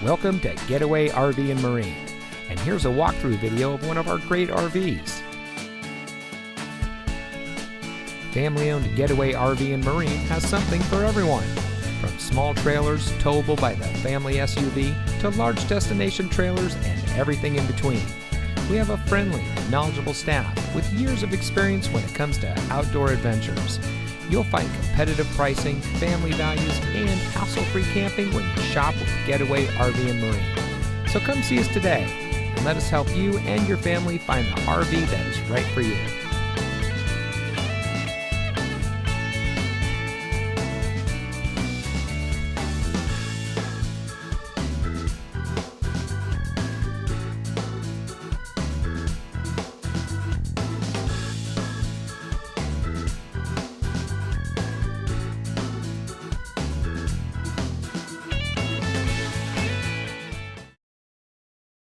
Welcome to Getaway RV and Marine, and here's a walkthrough video of one of our great RVs. Family-owned Getaway RV and Marine has something for everyone. From small trailers towable by the family SUV to large destination trailers and everything in between. We have a friendly and knowledgeable staff with years of experience when it comes to outdoor adventures. You'll find competitive pricing, family values, and hassle-free camping when you shop with Getaway RV and Marine. So come see us today and let us help you and your family find the RV that is right for you.